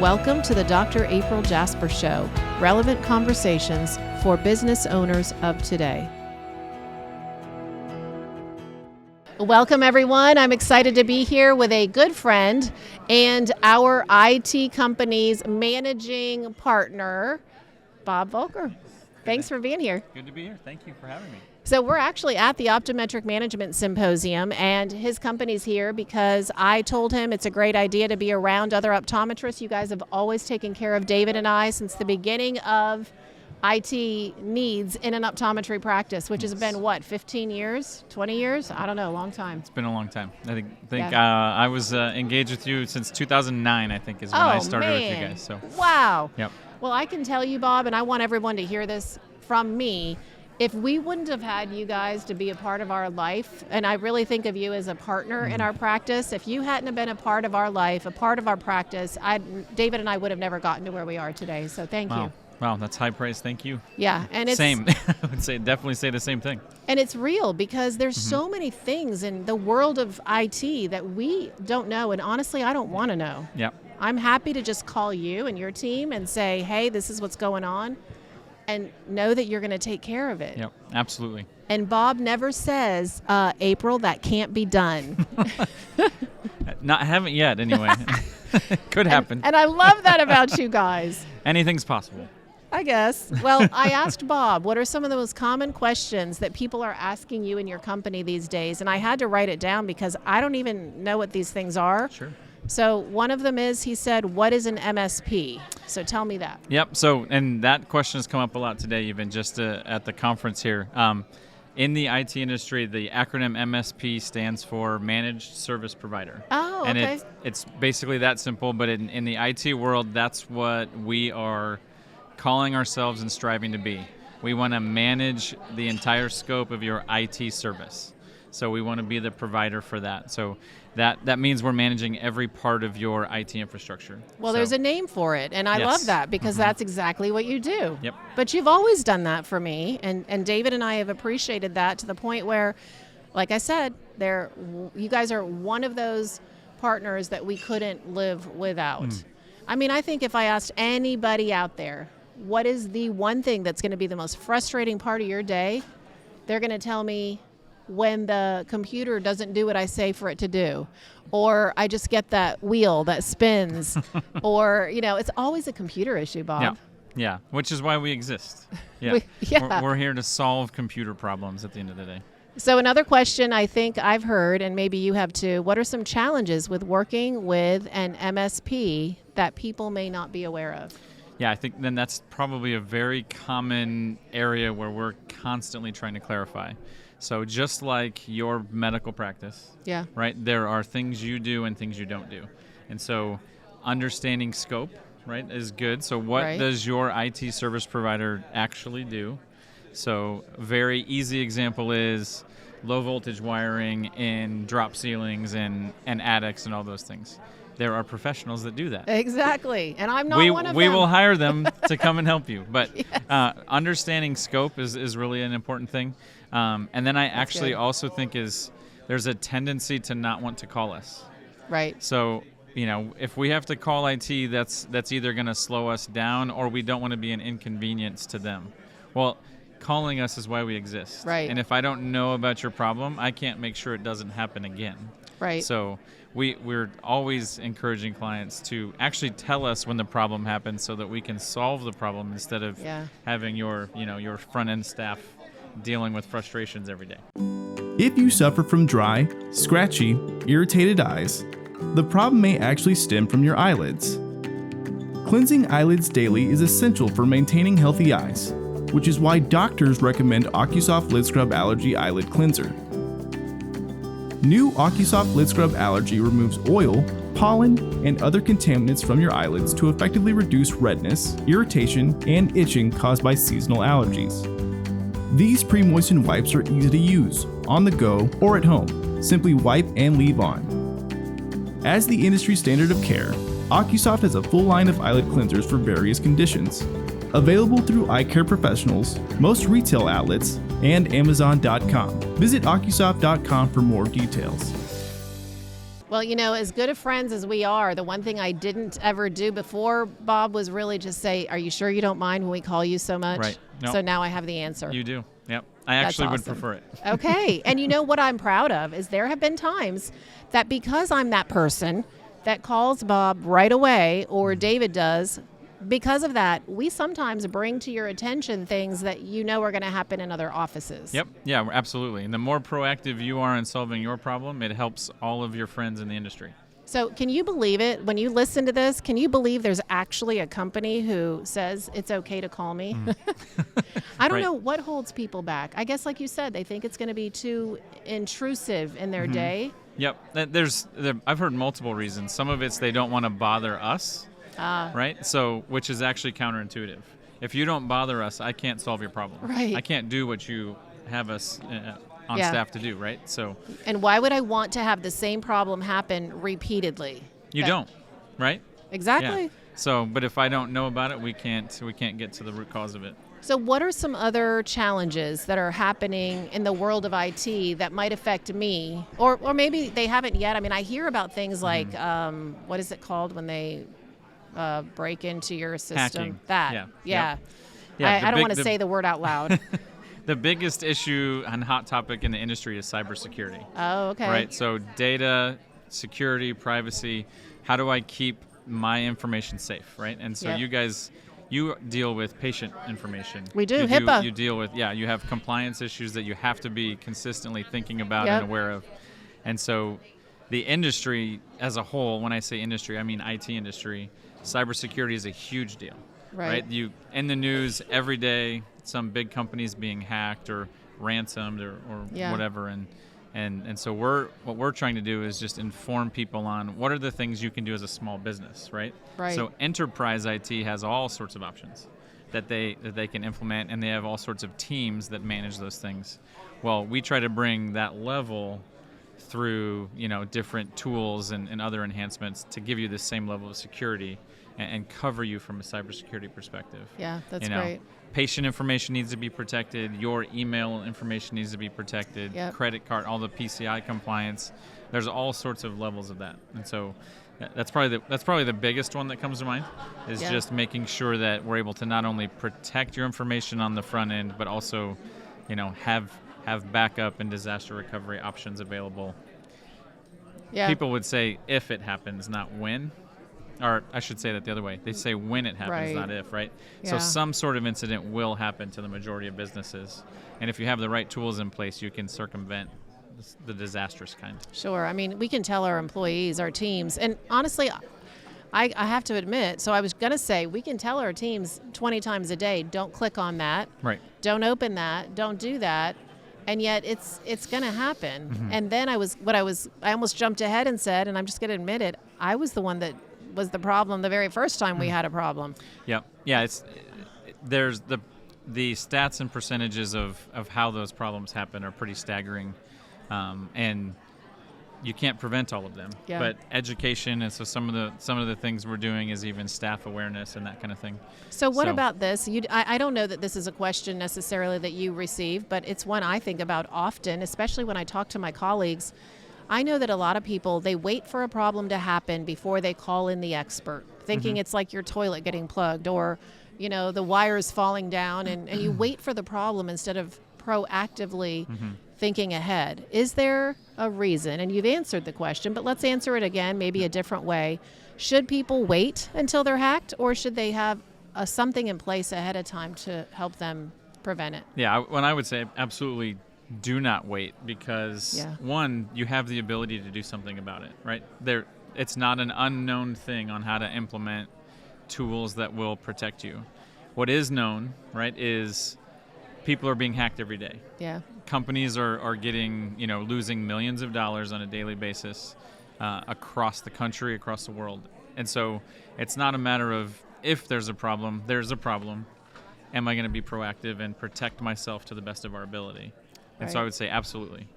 Welcome to the Dr. April Jasper Show, relevant conversations for business owners of today. Welcome, everyone. I'm excited to be here with a good friend and our IT company's managing partner, Bob Voelker. Thanks for being here. Good to be here. Thank you for having me. So we're actually at the Optometric Management Symposium, and his company's here because I told him it's a great idea to be around other optometrists. You guys have always taken care of David and I since the beginning of IT needs in an optometry practice, which has been, what, 15 years, 20 years? I don't know, a long time. It's been a long time. I think I was engaged with you since 2009, I think, is when I started with you guys. So. Wow. Yep. Well, I can tell you, Bob, and I want everyone to hear this from me, if we wouldn't have had you guys to be a part of our life, and I really think of you as a partner in our practice, if you hadn't have been a part of our life, a part of our practice, David and I would have never gotten to where we are today. So thank you. Wow, that's high praise. Thank you. Yeah, and it's same. I would definitely say the same thing. And it's real because there's so many things in the world of IT that we don't know, and honestly, I don't want to know. Yep. I'm happy to just call you and your team and say, hey, this is what's going on, and know that you're going to take care of it. Yep, absolutely. And Bob never says, April, that can't be done. Haven't yet, anyway. Could happen. And I love that about you guys. Anything's possible. I guess. Well, I asked Bob, what are some of the most common questions that people are asking you in your company these days? And I had to write it down because I don't even know what these things are. Sure. So one of them is, he said, what is an MSP? So tell me that. Yep. So, and that question has come up a lot today, even just at the conference here. In the IT industry, the acronym MSP stands for Managed Service Provider. Oh, okay. And it's basically that simple, but in the IT world, that's what we are calling ourselves and striving to be. We want to manage the entire scope of your IT service. So we want to be the provider for that. So that means we're managing every part of your IT infrastructure. Well, there's a name for it, and I love that because that's exactly what you do. Yep. But you've always done that for me, and David and I have appreciated that to the point where, like I said, you guys are one of those partners that we couldn't live without. I mean, I think if I asked anybody out there, what is the one thing that's going to be the most frustrating part of your day, they're going to tell me, when the computer doesn't do what I say for it to do, or I just get that wheel that spins, or, it's always a computer issue, Bob. Yeah, which is why we exist. Yeah. We're here to solve computer problems at the end of the day. So another question I think I've heard, and maybe you have too, what are some challenges with working with an MSP that people may not be aware of? Yeah, I think then that's probably a very common area where we're constantly trying to clarify. So just like your medical practice, right, there are things you do and things you don't do. And so understanding scope, right, is good. So what does your IT service provider actually do? So a very easy example is low voltage wiring in drop ceilings and attics and all those things. There are professionals that do that. Exactly, and I'm not one of them. We will hire them to come and help you. But understanding scope is really an important thing. And then I actually also think there's a tendency to not want to call us. Right. So, if we have to call IT, that's either going to slow us down or we don't want to be an inconvenience to them. Well, calling us is why we exist. Right. And if I don't know about your problem, I can't make sure it doesn't happen again. Right. So we're always encouraging clients to actually tell us when the problem happens so that we can solve the problem instead of having your front end staff dealing with frustrations every day. If you suffer from dry, scratchy, irritated eyes, the problem may actually stem from your eyelids. Cleansing eyelids daily is essential for maintaining healthy eyes, which is why doctors recommend OcuSoft Lid Scrub Allergy Eyelid Cleanser. New OcuSoft Lid Scrub Allergy removes oil, pollen, and other contaminants from your eyelids to effectively reduce redness, irritation, and itching caused by seasonal allergies. These pre-moistened wipes are easy to use, on the go or at home. Simply wipe and leave on. As the industry standard of care, OcuSoft has a full line of eyelid cleansers for various conditions. Available through eye care professionals, most retail outlets, and Amazon.com. Visit OcuSoft.com for more details. Well, as good of friends as we are, the one thing I didn't ever do before, Bob, was really just say, are you sure you don't mind when we call you so much? Right. Nope. So now I have the answer. You do. Yep. I actually would prefer it. Okay. And what I'm proud of is there have been times that because I'm that person that calls Bob right away, or David does, because of that, we sometimes bring to your attention things that are going to happen in other offices. Yep. Yeah, absolutely. And the more proactive you are in solving your problem, it helps all of your friends in the industry. So can you believe it? When you listen to this, can you believe there's actually a company who says it's okay to call me? I don't know what holds people back. I guess, like you said, they think it's going to be too intrusive in their day. Yep. I've heard multiple reasons. Some of it's they don't want to bother us. Right? So, which is actually counterintuitive. If you don't bother us, I can't solve your problem. Right. I can't do what you have us on staff to do, right? So. And why would I want to have the same problem happen repeatedly? You don't, right? Exactly. Yeah. So, but if I don't know about it, we can't get to the root cause of it. So what are some other challenges that are happening in the world of IT that might affect me? Or maybe they haven't yet. I mean, I hear about things like, what is it called when they break into your system? Hacking. That. Yeah. I don't want to say the word out loud. The biggest issue and hot topic in the industry is cybersecurity. Oh, okay. Right. So data, security, privacy. How do I keep my information safe? Right. And so you guys, you deal with patient information. We do. HIPAA. You deal with, you have compliance issues that you have to be consistently thinking about and aware of. And so the industry as a whole, when I say industry, I mean IT industry, cybersecurity is a huge deal. Right? You in the news every day, some big companies being hacked or ransomed or whatever. And so what we're trying to do is just inform people on what are the things you can do as a small business, right? So enterprise IT has all sorts of options that they can implement, and they have all sorts of teams that manage those things. Well, we try to bring that level through different tools and other enhancements to give you the same level of security and cover you from a cybersecurity perspective. Yeah, that's great. Patient information needs to be protected. Your email information needs to be protected. Credit card, all the PCI compliance. There's all sorts of levels of that, and so that's probably the biggest one that comes to mind. Is just making sure that we're able to not only protect your information on the front end, but also, have backup and disaster recovery options available. Yeah. People would say if it happens, not when. Or I should say that the other way. They say when it happens, not if, right? Yeah. So some sort of incident will happen to the majority of businesses. And if you have the right tools in place, you can circumvent the disastrous kind. Sure. I mean, we can tell our employees, our teams, and honestly, I have to admit, so I was going to say, we can tell our teams 20 times a day, don't click on that. Right. Don't open that. Don't do that. And yet it's going to happen. And then I almost jumped ahead and said, and I'm just going to admit it, I was the one that was the problem the very first time we had a problem. Yep. Yeah. There's the stats and percentages of how those problems happen are pretty staggering, and you can't prevent all of them. Yeah. But education, and so some of the things we're doing is even staff awareness and that kind of thing. So what about this? I don't know that this is a question necessarily that you receive, but it's one I think about often, especially when I talk to my colleagues. I know that a lot of people, they wait for a problem to happen before they call in the expert, thinking it's like your toilet getting plugged or, the wires falling down, and you wait for the problem instead of proactively thinking ahead. Is there a reason? And you've answered the question, but let's answer it again, maybe a different way. Should people wait until they're hacked, or should they have something in place ahead of time to help them prevent it? Yeah, I would say absolutely do not wait, because one, you have the ability to do something about it, right? It's not an unknown thing on how to implement tools that will protect you. What is known, right, is people are being hacked every day. Yeah. Companies are getting, losing millions of dollars on a daily basis across the country, across the world. And so it's not a matter of if there's a problem, there's a problem. Am I going to be proactive and protect myself to the best of our ability? And so I would say absolutely,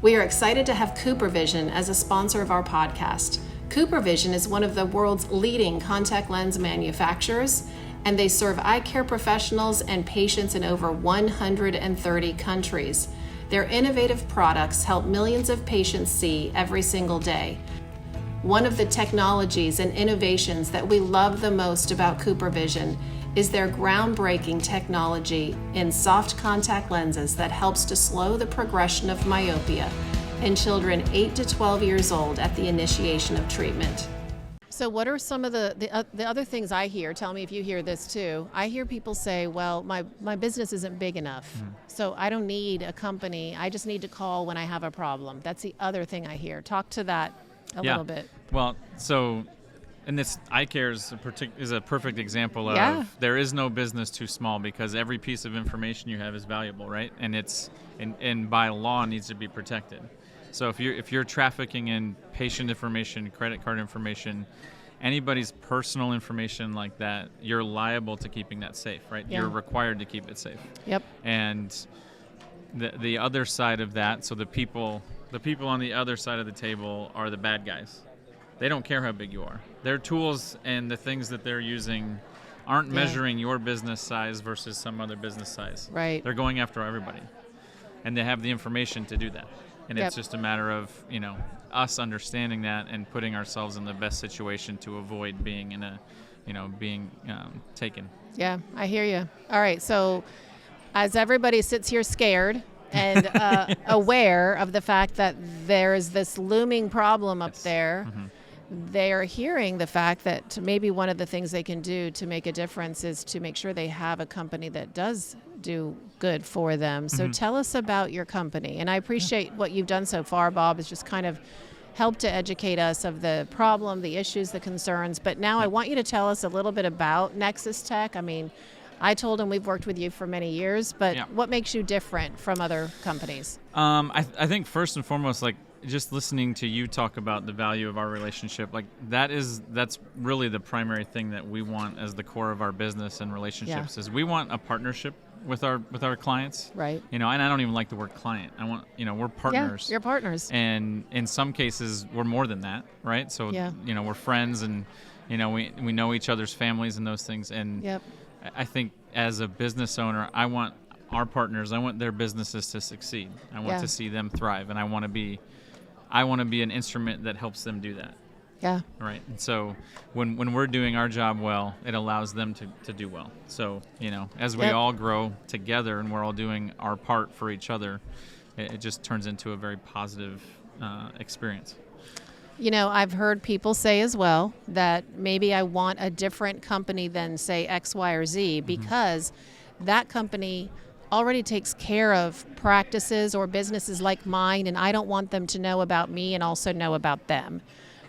We are excited to have CooperVision as a sponsor of our podcast. CooperVision is one of the world's leading contact lens manufacturers, and they serve eye care professionals and patients in over 130 countries. Their innovative products help millions of patients see every single day. One of the technologies and innovations that we love the most about CooperVision is their groundbreaking technology in soft contact lenses that helps to slow the progression of myopia in children 8 to 12 years old at the initiation of treatment. So what are some of the other things I hear? Tell me if you hear this too. I hear people say, well, my business isn't big enough, so I don't need a company. I just need to call when I have a problem. That's the other thing I hear. Talk to that a little bit. Well, so, and this eye care is a perfect example of there is no business too small, because every piece of information you have is valuable, right? And and by law needs to be protected. So if you're trafficking in patient information, credit card information, anybody's personal information like that, you're liable to keeping that safe, right? Yeah. You're required to keep it safe. Yep. And the other side of that, so the people on the other side of the table are the bad guys. They don't care how big you are. Their tools and the things that they're using aren't measuring your business size versus some other business size. Right. They're going after everybody, and they have the information to do that. And it's just a matter of, us understanding that and putting ourselves in the best situation to avoid being being taken. Yeah, I hear you. All right. So as everybody sits here scared and aware of the fact that there is this looming problem up there, they are hearing the fact that maybe one of the things they can do to make a difference is to make sure they have a company that does do good for them. So tell us about your company. And I appreciate what you've done so far, Bob, is just kind of help to educate us of the problem, the issues, the concerns. But now I want you to tell us a little bit about Nexus Tech. I mean, I told them we've worked with you for many years, but what makes you different from other companies? I think first and foremost, just listening to you talk about the value of our relationship, that's really the primary thing that we want as the core of our business and relationships is we want a partnership with our clients. Right. And I don't even like the word client. I want, we're partners. Yeah, you're partners. And in some cases we're more than that, right? So, we're friends, and, we know each other's families and those things. And I think as a business owner, I want our partners, I want their businesses to succeed. I want to see them thrive, and I want to be an instrument that helps them do that. Yeah. Right. And so when we're doing our job well, it allows them to do well. So, as we all grow together and we're all doing our part for each other, it just turns into a very positive experience. I've heard people say as well that maybe I want a different company than, say, X, Y, or Z, because that company already takes care of practices or businesses like mine, and I don't want them to know about me and also know about them,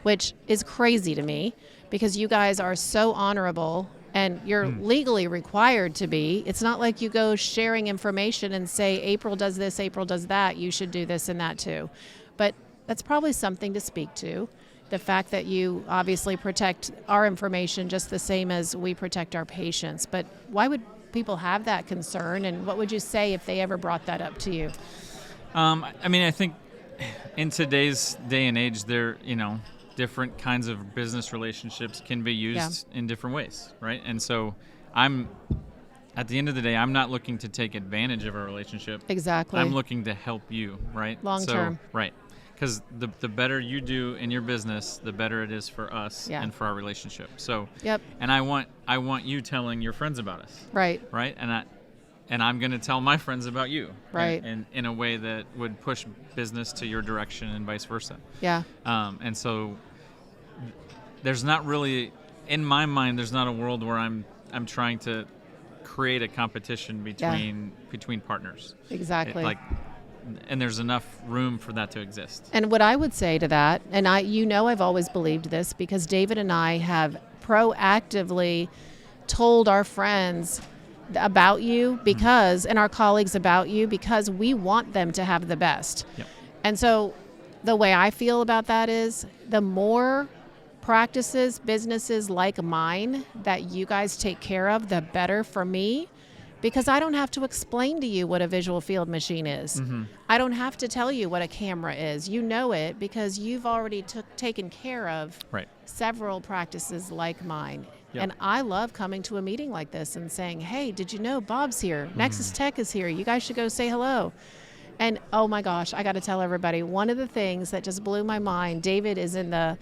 which is crazy to me, because you guys are so honorable and you're legally required to be. It's not like you go sharing information and say, April does this, April does that, you should do this and that too. But that's probably something to speak to. The fact that you obviously protect our information just the same as we protect our patients. But why would people have that concern, and what would you say if they ever brought that up to you? I think in today's day and age, different kinds of business relationships can be used in different ways, right? And so at the end of the day, I'm not looking to take advantage of a relationship. Exactly. I'm looking to help you, right? Long term. Right. Because the better you do in your business, the better it is for us and for our relationship. So, and I want you telling your friends about us. Right. Right. And I'm going to tell my friends about you. Right. And in a way that would push business to your direction and vice versa. Yeah. And so there's not really, in my mind, there's not a world where I'm trying to create a competition between partners. Exactly. And there's enough room for that to exist. And what I would say to that, and I've always believed this, because David and I have proactively told our friends about you and our colleagues about you, because we want them to have the best. Yep. And so the way I feel about that is the more practices, businesses like mine that you guys take care of, the better for me, because I don't have to explain to you what a visual field machine is. I don't have to tell you what a camera is. You know it because you've already taken care of several practices like mine. Yep. And I love coming to a meeting like this and saying, hey, did you know Bob's here? Nexus Tech is here. You guys should go say hello. And oh my gosh, I got to tell everybody, one of the things that just blew my mind, David is in the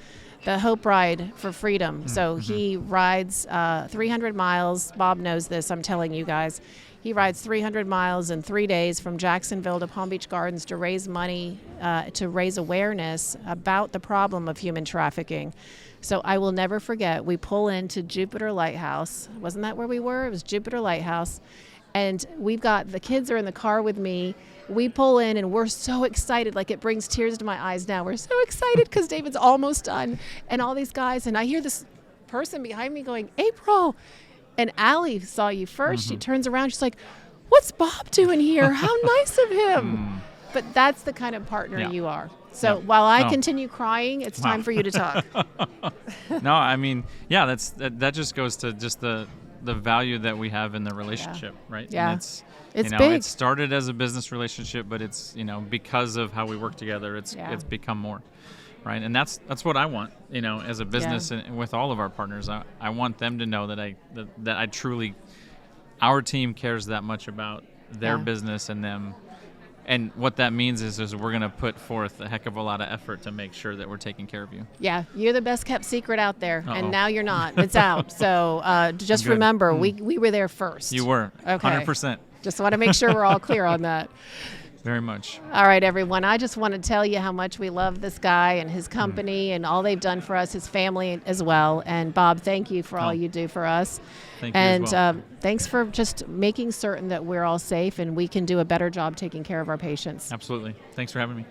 Hope Ride for Freedom. So he rides 300 miles. Bob knows this, I'm telling you guys. He rides 300 miles in 3 days from Jacksonville to Palm Beach Gardens to raise money, to raise awareness about the problem of human trafficking. So I will never forget, we pull into Jupiter Lighthouse. Wasn't that where we were? It was Jupiter Lighthouse. And we've got, the kids are in the car with me. We pull in and we're so excited, like it brings tears to my eyes now. We're so excited because David's almost done. And all these guys, and I hear this person behind me going, April. And Allie saw you first. She turns around. She's like, what's Bob doing here? How nice of him. But that's the kind of partner you are. So while I continue crying, it's time for you to talk. No, I mean, yeah, that just goes to just the value that we have in the relationship, right? Yeah. And it's big. It started as a business relationship, but it's, because of how we work together, it's become more. Right, and that's what I want, as a business and with all of our partners. I want them to know that I truly, our team cares that much about their business and them, and what that means is we're going to put forth a heck of a lot of effort to make sure that we're taking care of you. Yeah, you're the best kept secret out there, and now you're not. It's out. So just remember, we were there first. You were, okay. 100%. Just want to make sure we're all clear on that. Very much. All right, everyone. I just want to tell you how much we love this guy and his company and all they've done for us, his family as well. And Bob, thank you for all you do for us. Thank you as well. Thanks for just making certain that we're all safe and we can do a better job taking care of our patients. Absolutely. Thanks for having me.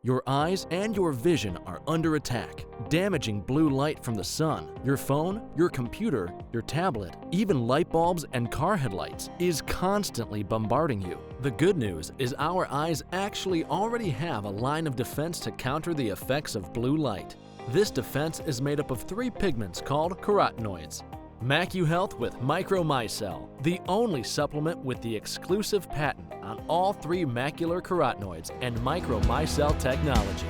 Your eyes and your vision are under attack. Damaging blue light from the sun, your phone, your computer, your tablet, even light bulbs and car headlights is constantly bombarding you. The good news is our eyes actually already have a line of defense to counter the effects of blue light. This defense is made up of 3 pigments called carotenoids. MacuHealth with Micromicelle, the only supplement with the exclusive patent on all 3 macular carotenoids and micromicelle technology.